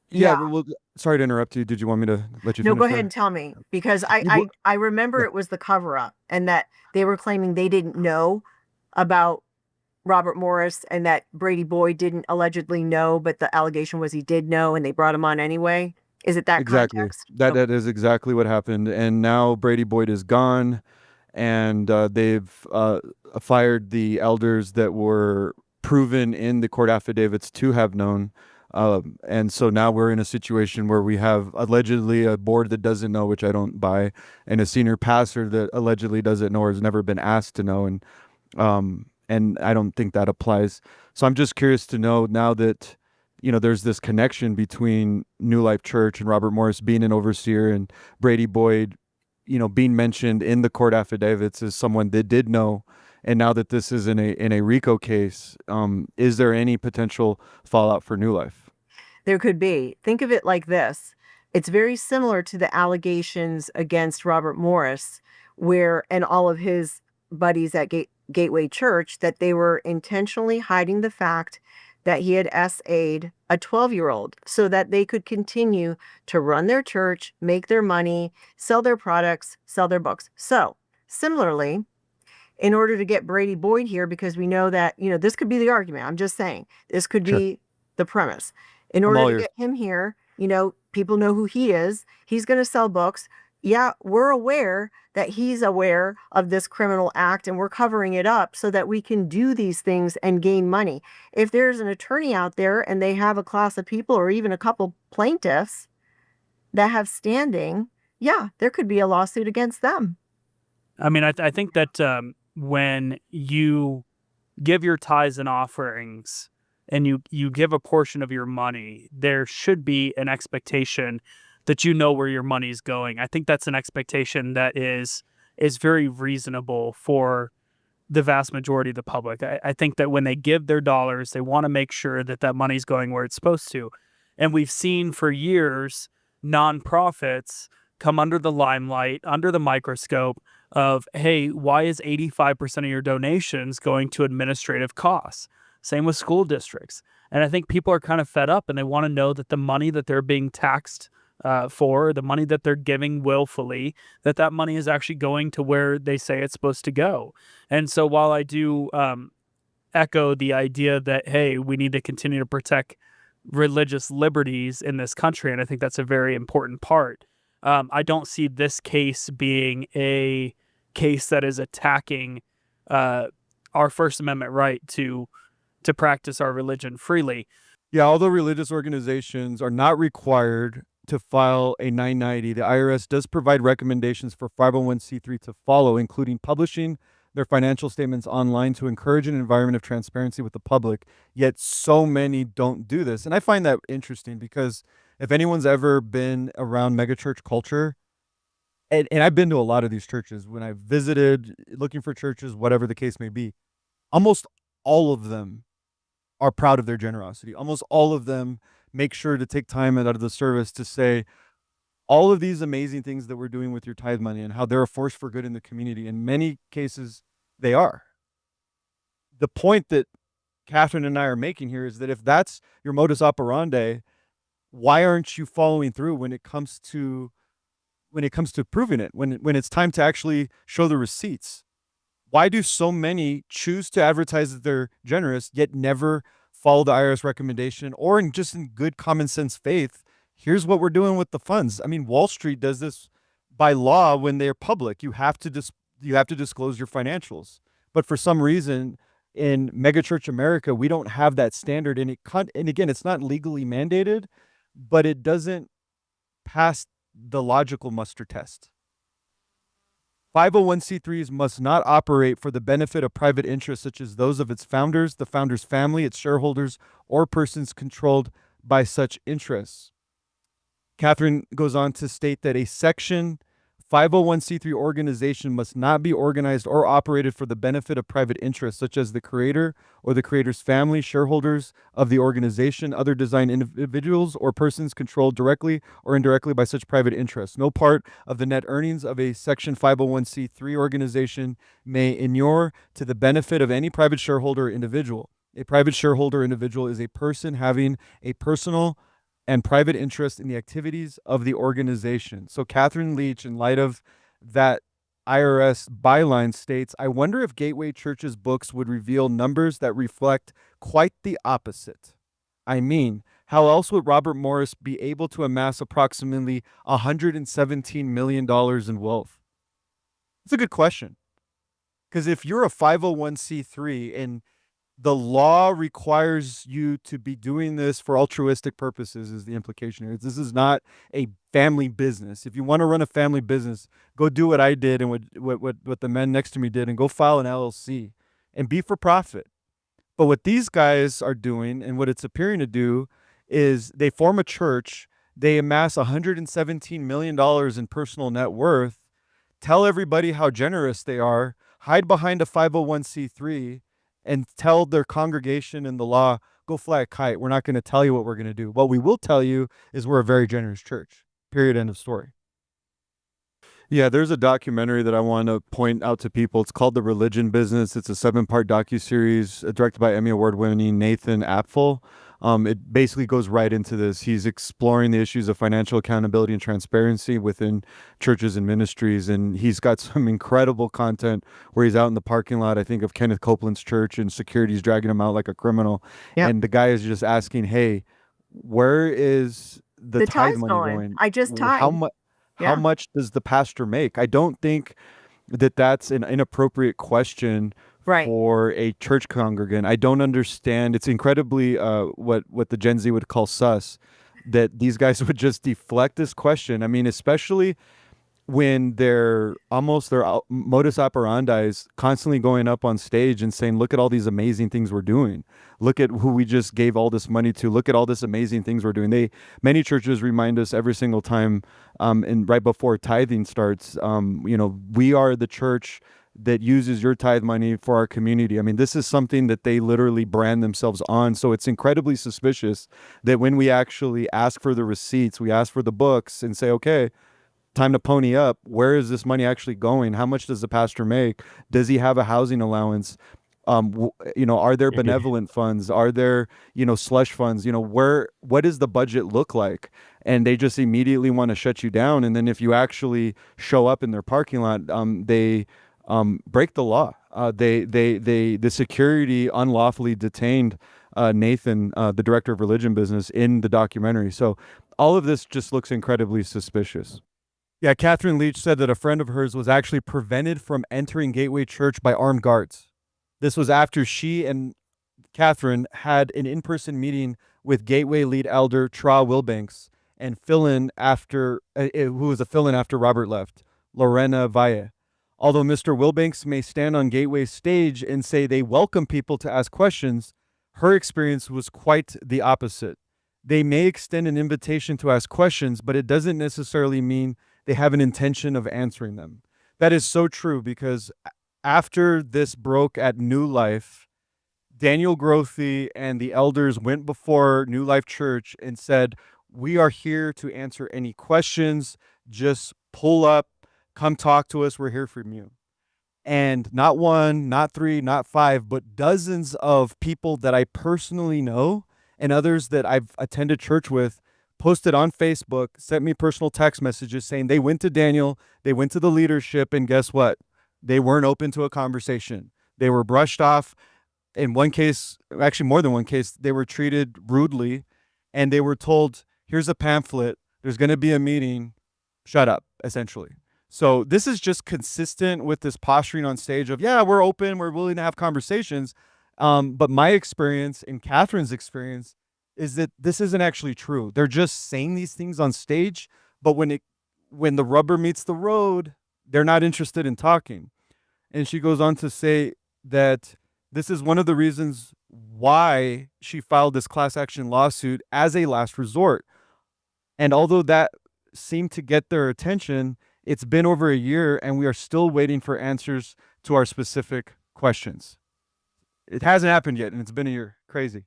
yeah. Well, sorry to interrupt you. Did you want me to let you No, finish go there? ahead and tell me, because I remember it was the cover-up, and that they were claiming they didn't know about Robert Morris, and that Brady Boyd didn't allegedly know, but the allegation was he did know, and they brought him on anyway. Is it that Exactly. context? That is exactly what happened. And now Brady Boyd is gone, and they've fired the elders that were proven in the court affidavits to have known. And so now we're in a situation where we have allegedly a board that doesn't know, which I don't buy, and a senior pastor that allegedly doesn't know or has never been asked to know. And I don't think that applies. So I'm just curious to know, now that, there's this connection between New Life Church and Robert Morris being an overseer, and Brady Boyd, being mentioned in the court affidavits as someone that did know. And now that this is in a RICO case, is there any potential fallout for New Life? There could be. Think of it like this. It's very similar to the allegations against Robert Morris, and all of his buddies at Gateway Church, that they were intentionally hiding the fact that he had SA'd a 12-year-old so that they could continue to run their church, make their money, sell their products, sell their books. So, similarly, in order to get Brady Boyd here, because we know that, this could be the argument. I'm just saying, this could be the premise. In order to get him here, people know who he is. He's going to sell books. Yeah, we're aware that he's aware of this criminal act, and we're covering it up so that we can do these things and gain money. If there's an attorney out there and they have a class of people, or even a couple plaintiffs that have standing, yeah, there could be a lawsuit against them. I mean, I think that when you give your tithes and offerings, and you give a portion of your money, there should be an expectation that you know where your money is going. I think that's an expectation that is very reasonable for the vast majority of the public. I think that when they give their dollars, they want to make sure that that money's going where it's supposed to. And we've seen for years nonprofits come under the limelight, under the microscope of, hey, why is 85% of your donations going to administrative costs? Same with school districts. And I think people are kind of fed up, and they want to know that the money that they're being taxed for, the money that they're giving willfully, that money is actually going to where they say it's supposed to go. And so while I do echo the idea that, hey, we need to continue to protect religious liberties in this country, and I think that's a very important part, I don't see this case being a case that is attacking our First Amendment right to practice our religion freely. Yeah, although religious organizations are not required to file a 990, the IRS does provide recommendations for 501c3 to follow, including publishing their financial statements online to encourage an environment of transparency with the public. Yet so many don't do this. And I find that interesting, because if anyone's ever been around megachurch culture, and I've been to a lot of these churches, when I've visited looking for churches, whatever the case may be, almost all of them are proud of their generosity. Almost all of them make sure to take time out of the service to say all of these amazing things that we're doing with your tithe money and how they're a force for good in the community. In many cases, they are. The point that Catherine and I are making here is that if that's your modus operandi, why aren't you following through when it comes to proving it, when it's time to actually show the receipts? Why do so many choose to advertise that they're generous yet never follow the IRS recommendation, or in good common sense faith, here's what we're doing with the funds? I mean, Wall Street does this by law when they're public. You have to disclose your financials. But for some reason in Megachurch America, we don't have that standard, and again, it's not legally mandated, but it doesn't pass the logical muster test. 501c3s must not operate for the benefit of private interests such as those of its founders, the founder's family, its shareholders, or persons controlled by such interests. Katherine goes on to state that a Section 501c3 organization must not be organized or operated for the benefit of private interests, such as the creator or the creator's family, shareholders of the organization, other design individuals, or persons controlled directly or indirectly by such private interests. No part of the net earnings of a Section 501c3 organization may inure to the benefit of any private shareholder or individual. A private shareholder or individual is a person having a personal and private interest in the activities of the organization. So Katherine Leach, in light of that IRS byline, states, I wonder if Gateway Church's books would reveal numbers that reflect quite the opposite. I mean, how else would Robert Morris be able to amass approximately $117 million in wealth? It's a good question. Because if you're a 501c3 and the law requires you to be doing this for altruistic purposes, is the implication here. This is not a family business. If you want to run a family business, go do what I did and what the men next to me did, and go file an LLC and be for profit. But what these guys are doing, and what it's appearing to do, is they form a church, they amass $117 million in personal net worth, tell everybody how generous they are, hide behind a 501c3, and tell their congregation and the law, go fly a kite. We're not going to tell you what we're going to do. What we will tell you is we're a very generous church. Period. End of story. Yeah, there's a documentary that I want to point out to people. It's called The Religion Business. It's a 7-part docuseries directed by Emmy Award-winning Nathan Apfel. It basically goes right into this. He's exploring the issues of financial accountability and transparency within churches and ministries, and he's got some incredible content where he's out in the parking lot, I think, of Kenneth Copeland's church, and security's dragging him out like a criminal. Yep. And the guy is just asking, hey, where is the tithe money going? I just tithe. How much does the pastor make? I don't think that that's an inappropriate question for a church congregant. I don't understand. It's incredibly what the Gen Z would call sus, that these guys would just deflect this question. I mean, especially when their modus operandi is constantly going up on stage and saying, look at all these amazing things we're doing. Look at who we just gave all this money to. Look at all this amazing things we're doing. Many churches remind us every single time, and right before tithing starts, we are the church that uses your tithe money for our community. I mean, this is something that they literally brand themselves on. So it's incredibly suspicious that when we actually ask for the receipts, we ask for the books and say, okay, time to pony up. Where is this money actually going? How much does the pastor make? Does he have a housing allowance? Are there benevolent funds? Are there, slush funds? What does the budget look like? And they just immediately want to shut you down. And then if you actually show up in their parking lot, they break the law. The security unlawfully detained Nathan, the director of religion business, in the documentary. So all of this just looks incredibly suspicious. Yeah, Katherine Leach said that a friend of hers was actually prevented from entering Gateway Church by armed guards. This was after she and Katherine had an in-person meeting with Gateway lead elder Tra Wilbanks and fill-in after who was a fill-in after Robert left, Lorena Valle. Although Mr. Wilbanks may stand on Gateway's stage and say they welcome people to ask questions, her experience was quite the opposite. They may extend an invitation to ask questions, but it doesn't necessarily mean they have an intention of answering them. That is so true, because after this broke at New Life, Daniel Grothe and the elders went before New Life Church and said, we are here to answer any questions. Just pull up, come talk to us. We're here for you. And not one, not three, not five, but dozens of people that I personally know and others that I've attended church with posted on Facebook, sent me personal text messages saying they went to Daniel, they went to the leadership, and guess what? They weren't open to a conversation. They were brushed off. In one case, actually more than one case, they were treated rudely, and they were told, here's a pamphlet, there's going to be a meeting, shut up, essentially. So this is just consistent with this posturing on stage of, yeah, we're open, we're willing to have conversations. But my experience and Catherine's experience is that this isn't actually true. They're just saying these things on stage, but when the rubber meets the road, they're not interested in talking. And she goes on to say that this is one of the reasons why she filed this class action lawsuit as a last resort. And although that seemed to get their attention, it's been over a year and we are still waiting for answers to our specific questions. It hasn't happened yet, and it's been a year. Crazy.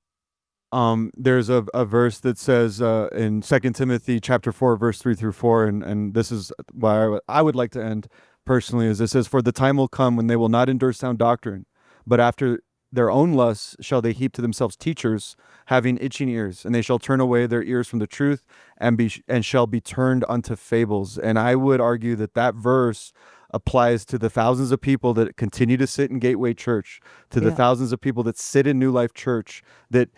There's a verse that says in 2 Timothy chapter 4, verse 3 through 4, and this is why I would like to end personally, is it says, "For the time will come when they will not endure sound doctrine, but after their own lusts shall they heap to themselves teachers, having itching ears, and they shall turn away their ears from the truth and shall be turned unto fables." And I would argue that that verse applies to the thousands of people that continue to sit in Gateway Church, to the thousands of people that sit in New Life Church, that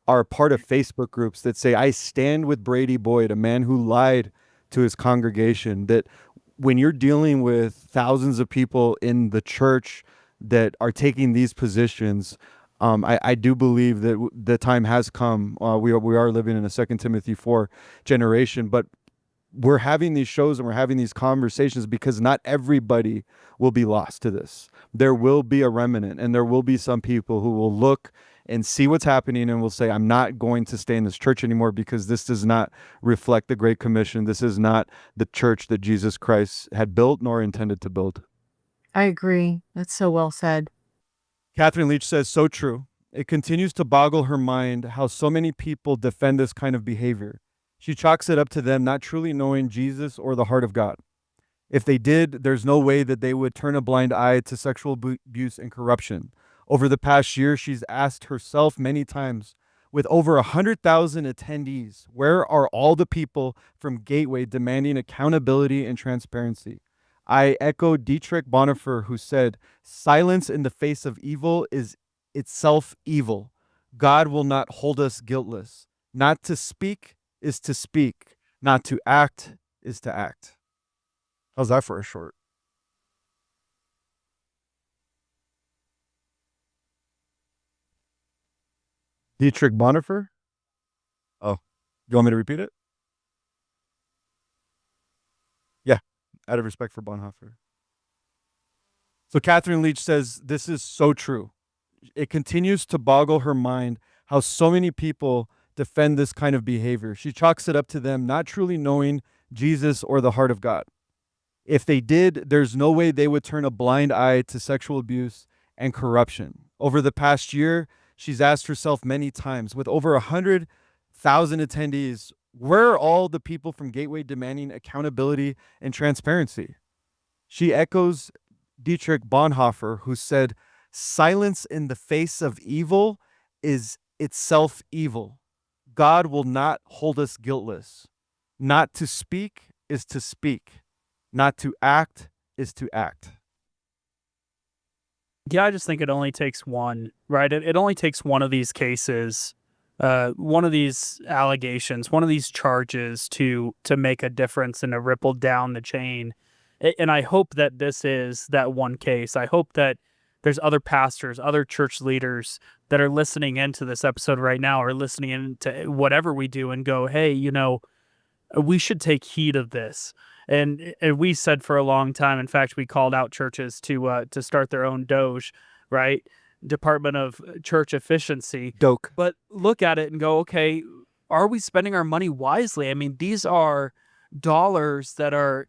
are part of Facebook groups that say, I stand with Brady Boyd, a man who lied to his congregation. That when you're dealing with thousands of people in the church that are taking these positions, I do believe that the time has come. We are living in a 2 Timothy 4 generation, but we're having these shows and we're having these conversations because not everybody will be lost to this. There will be a remnant, and there will be some people who will look and see what's happening and will say, I'm not going to stay in this church anymore because this does not reflect the Great Commission. This is not the church that Jesus Christ had built nor intended to build. I agree. That's so well said. Katherine Leach says, so true. It continues to boggle her mind how so many people defend this kind of behavior. She chalks it up to them not truly knowing Jesus or the heart of God. If they did, there's no way that they would turn a blind eye to sexual abuse and corruption. Over the past year, she's asked herself many times, with over 100,000 attendees, where are all the people from Gateway demanding accountability and transparency? I echo Dietrich Bonhoeffer, who said, silence in the face of evil is itself evil. God will not hold us guiltless. Not to speak is to speak. Not to act is to act. How's that for a short? Dietrich Bonhoeffer? Oh, you want me to repeat it? Yeah, out of respect for Bonhoeffer. So Katherine Leach says, this is so true. It continues to boggle her mind how so many people defend this kind of behavior. She chalks it up to them not truly knowing Jesus or the heart of God. If they did, there's no way they would turn a blind eye to sexual abuse and corruption. Over the past year, she's asked herself many times, with over 100,000 attendees, where are all the people from Gateway demanding accountability and transparency? She echoes Dietrich Bonhoeffer, who said, silence in the face of evil is itself evil. God will not hold us guiltless. Not to speak is to speak. Not to act is to act. Yeah, I just think it only takes one, right? It only takes one of these cases, one of these allegations, one of these charges to make a difference and to ripple down the chain. And I hope that this is that one case. I hope that there's other pastors, other church leaders that are listening into this episode right now or listening into whatever we do and go, hey, we should take heed of this. And we said for a long time, in fact, we called out churches to start their own Doge, right? Department of Church Efficiency. Doke. But look at it and go, okay, are we spending our money wisely? I mean, these are dollars that are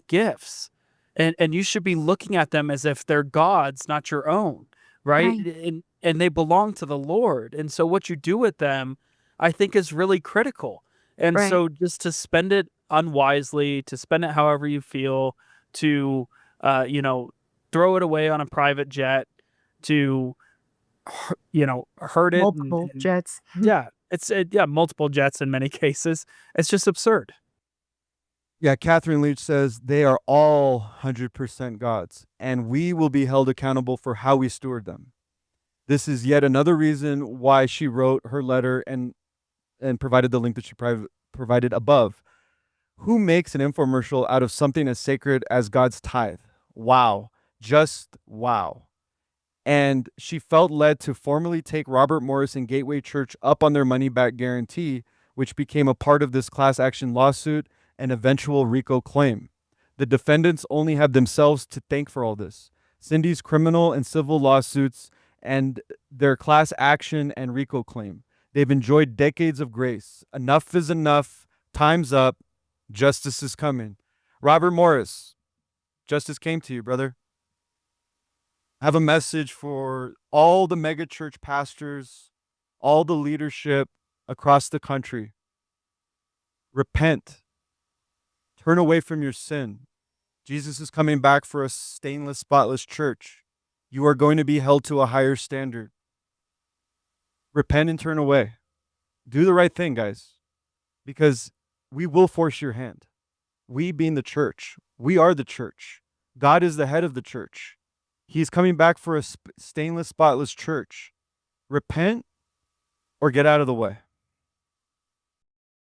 gifts. And you should be looking at them as if they're God's, not your own, right? And they belong to the Lord. And so what you do with them, I think, is really critical. And so just to spend it unwisely, to spend it however you feel, to throw it away on a private jet to, hurt it. Multiple jets. Yeah, multiple jets in many cases. It's just absurd. Yeah, Katherine Leach says they are all 100% God's, and we will be held accountable for how we steward them. This is yet another reason why she wrote her letter and provided the link that she provided above. Who makes an infomercial out of something as sacred as God's tithe? Wow. Just wow. And she felt led to formally take Robert Morris and Gateway Church up on their money-back guarantee, which became a part of this class action lawsuit and eventual RICO claim. The defendants only have themselves to thank for all this. Cindy's criminal and civil lawsuits and their class action and RICO claim. They've enjoyed decades of grace. Enough is enough. Time's up. Justice is coming. Robert Morris, justice came to you, brother. I have a message for all the megachurch pastors, all the leadership across the country. Repent. Turn away from your sin. Jesus is coming back for a stainless, spotless church. You are going to be held to a higher standard. Repent and turn away. Do the right thing, guys, because we will force your hand. We being the church. We are the church. God is the head of the church. He's coming back for a stainless, spotless church. Repent or get out of the way.